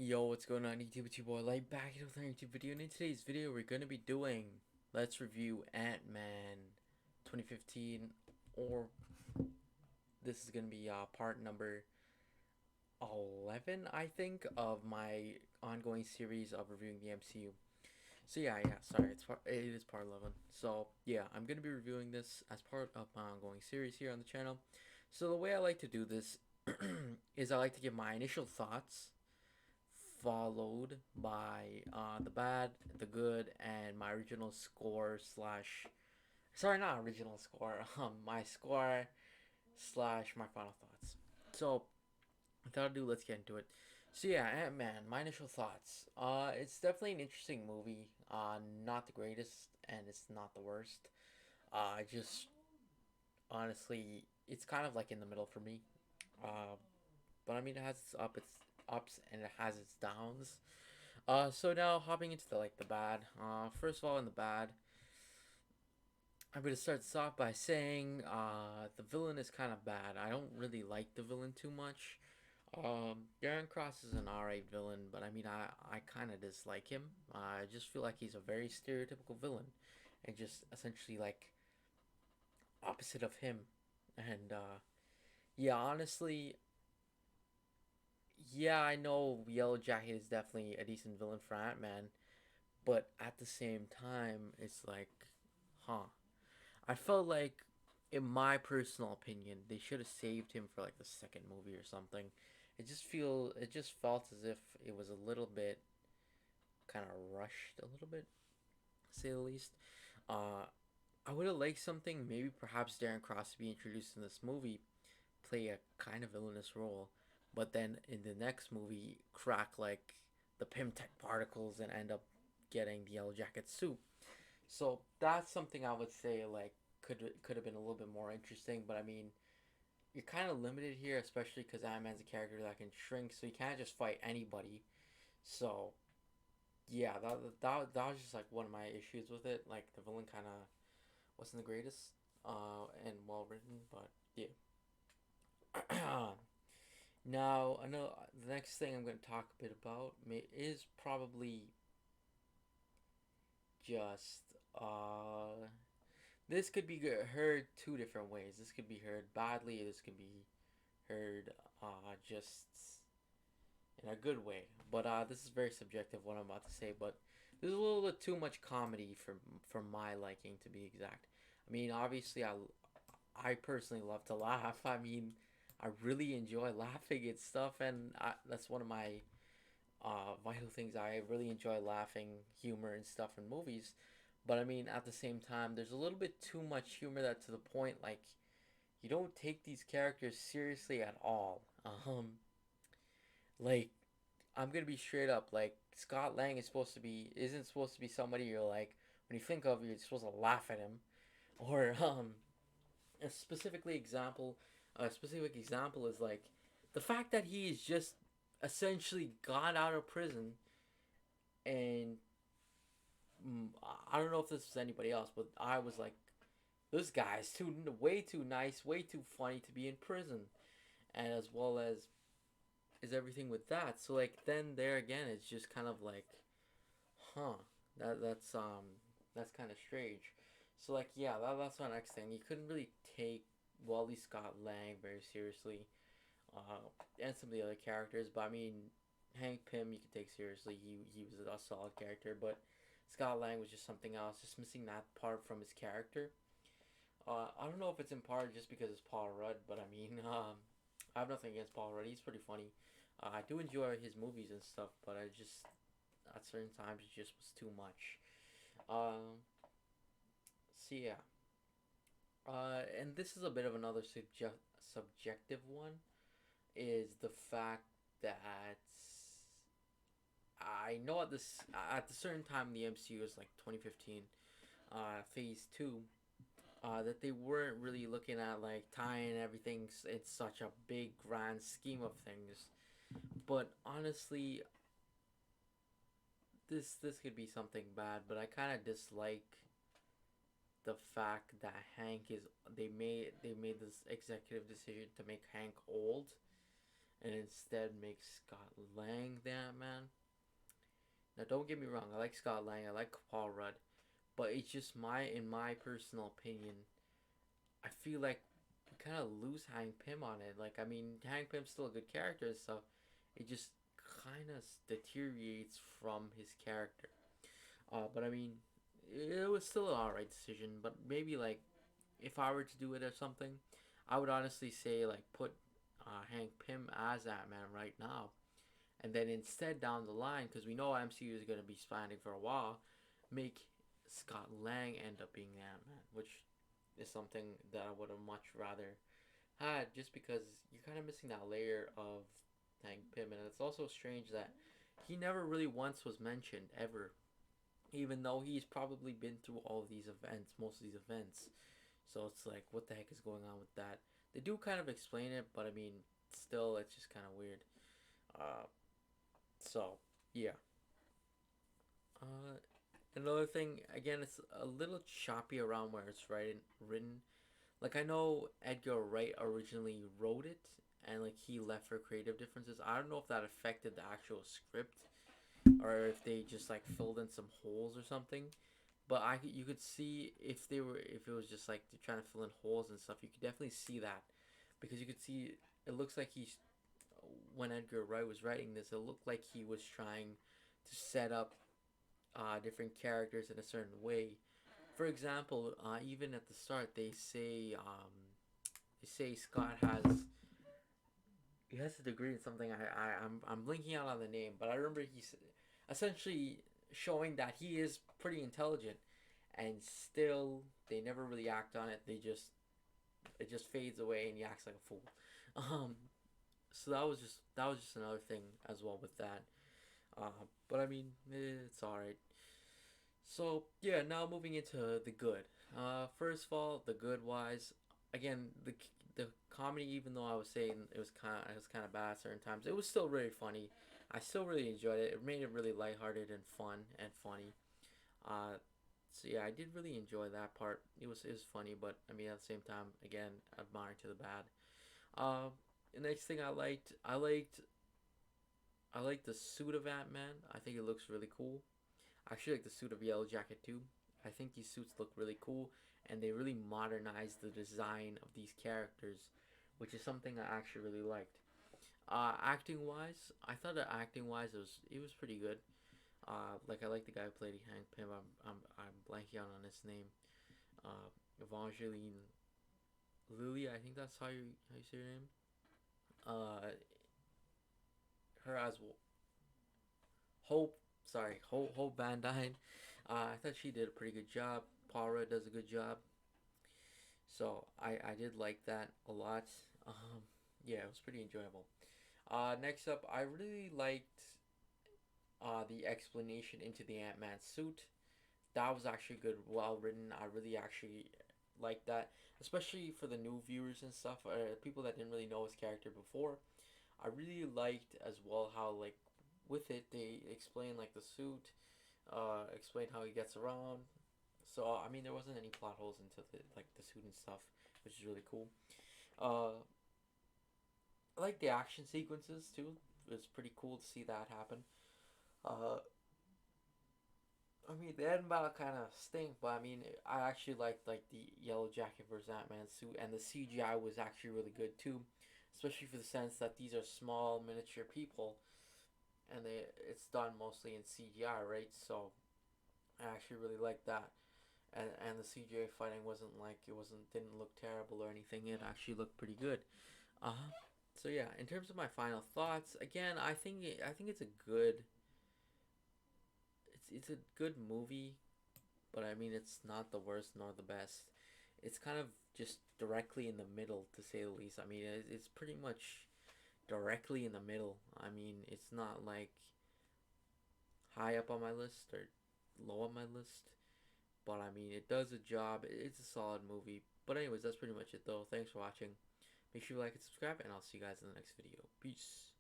Yo, what's going on YouTube? It's your boy Light back here with another YouTube video, and in today's video we're going to be doing, let's review Ant-Man 2015, or this is going to be part number 11, I think, of my ongoing series of reviewing the MCU. So sorry, it is part 11. So yeah, I'm going to be reviewing this as part of my ongoing series here on the channel. So the way I like to do this is I like to give my initial thoughts, followed by the bad, the good, and my original score slash, sorry, not original score, my score slash my final thoughts. So without ado, let's get into it. So yeah, Ant Man. My initial thoughts. It's definitely an interesting movie. Not the greatest, and it's not the worst. Just honestly, it's kind of like in the middle for me. Uh, but I mean, it has its ups and it has its downs. So now hopping into the bad. First of all, in the bad, I'm gonna start this off by saying the villain is kind of bad. I don't really like the villain too much. Darren Cross is an alright villain, but I mean, I kind of dislike him. I just feel like he's a very stereotypical villain, and just essentially like opposite of him. And yeah, honestly, yeah, I know Yellow Jacket is definitely a decent villain for Ant Man, but at the same time, it's like, huh. I felt like, in my personal opinion, they should have saved him for like the second movie or something. It just felt as if it was a little bit kind of rushed, a little bit, to say the least. Uh, I would have liked something, maybe perhaps Darren Cross to be introduced in this movie, play a kind of villainous role, but then in the next movie, crack like the Pimtech particles and end up getting the Yellow Jacket suit. So that's something I would say like could have been a little bit more interesting. But I mean, you're kind of limited here, especially because Ant Man's a character that can shrink, so you can't just fight anybody. So yeah, that was just like one of my issues with it. Like the villain kind of wasn't the greatest, and well written, but yeah. Now, I know the next thing I'm going to talk a bit about is probably just this could be heard two different ways. This could be heard badly. This could be heard just in a good way. But this is very subjective what I'm about to say. But there's a little bit too much comedy for my liking, to be exact. I mean, obviously, I personally love to laugh. I mean, I really enjoy laughing at stuff, and that's one of my vital things. I really enjoy laughing, humor, and stuff in movies. But I mean, at the same time, there's a little bit too much humor that to the point like you don't take these characters seriously at all. Like I'm gonna be straight up. Like Scott Lang isn't supposed to be somebody you're like when you think of you're supposed to laugh at him, or a specific example is like the fact that he is just essentially got out of prison and I don't know if this was anybody else, but I was like, this guy's way too nice, way too funny to be in prison, and as well as is everything with that. So like then there again, it's just kind of like, huh, that's kind of strange. So like yeah, that's my next thing. You couldn't really take Wally Scott Lang very seriously, and some of the other characters. But I mean, Hank Pym you could take seriously. He was a solid character, but Scott Lang was just something else, just missing that part from his character. I don't know if it's in part just because it's Paul Rudd, but I mean, I have nothing against Paul Rudd. He's pretty funny. I do enjoy his movies and stuff, but I just at certain times it just was too much. Um, so yeah, and this is a bit of another subjective one. Is the fact that I know at the certain time in the MCU was like 2015, Phase Two, that they weren't really looking at like tying everything in such a big grand scheme of things. But honestly, this could be something bad. But I kind of dislike the fact that Hank is they made this executive decision to make Hank old, and instead make Scott Lang the Ant-Man. Now, don't get me wrong, I like Scott Lang, I like Paul Rudd, but it's just in my personal opinion, I feel like we kind of lose Hank Pym on it. Like, I mean, Hank Pym's still a good character and stuff. It just kind of deteriorates from his character. But I mean, it was still an alright decision. But maybe like, if I were to do it or something, I would honestly say like put Hank Pym as Ant-Man right now, and then instead down the line, because we know MCU is going to be expanding for a while, make Scott Lang end up being Ant-Man, which is something that I would have much rather had, just because you're kind of missing that layer of Hank Pym, and it's also strange that he never really once was mentioned ever, even though he's probably been through all of these events, most of these events. So it's like, what the heck is going on with that? They do kind of explain it, but I mean, still, it's just kind of weird. Uh, so yeah. Uh, Another thing, again, it's a little choppy around where it's written. Like, I know Edgar Wright originally wrote it, and like he left for creative differences. I don't know if that affected the actual script, or if they just like filled in some holes or something. But you could see if it was just like they're trying to fill in holes and stuff. You could definitely see that, because you could see it looks like he's when Edgar Wright was writing this, it looked like he was trying to set up different characters in a certain way. For example, even at the start, they say Scott has he has a degree in something. I'm blinking out on the name, but I remember he's essentially showing that he is pretty intelligent, and still they never really act on it. It just fades away, and he acts like a fool. Um, so that was just another thing as well with that. But I mean, it's all right. So yeah, now moving into the good. First of all, the good wise, again the comedy. Even though I was saying it was kind of bad at certain times, it was still really funny. I still really enjoyed it. It made it really lighthearted and fun and funny. Uh, so yeah, I did really enjoy that part. It was funny, but I mean at the same time, again, admiring to the bad. The next thing I liked the suit of Ant Man. I think it looks really cool. I actually like the suit of Yellow Jacket too. I think these suits look really cool, and they really modernized the design of these characters, which is something I actually really liked. Acting wise, I thought that acting wise it was pretty good. Like I like the guy who played Hank Pym. I'm blanking out on his name. Evangeline Lilly. I think that's how you say her name. Uh, her as Hope. Sorry, Hope Van Dyne. I thought she did a pretty good job. Paul Rudd does a good job. So I did like that a lot. Um, yeah, it was pretty enjoyable. Next up, I really liked the explanation into the Ant Man suit. That was actually good, well written. I really actually liked that, especially for the new viewers and stuff, people that didn't really know his character before. I really liked as well how like with it they explain like the suit, explain how he gets around. So I mean there wasn't any plot holes into the suit and stuff, which is really cool. Uh, I like the action sequences too. It's pretty cool to see that happen. Uh, I mean the end battle kind of stink, but I mean I actually liked like the Yellow Jacket versus Ant Man suit, and the CGI was actually really good too, especially for the sense that these are small miniature people, and it's done mostly in CGI, right? So I actually really like that. And the CGI fighting wasn't didn't look terrible or anything. It actually looked pretty good. So yeah, in terms of my final thoughts, again, I think it's a good movie, but I mean it's not the worst nor the best. It's kind of just directly in the middle, to say the least. I mean it's pretty much directly in the middle. I mean it's not like high up on my list or low on my list. But I mean, it does a job. It's a solid movie. But anyways, that's pretty much it though. Thanks for watching. Make sure you like and subscribe, and I'll see you guys in the next video. Peace.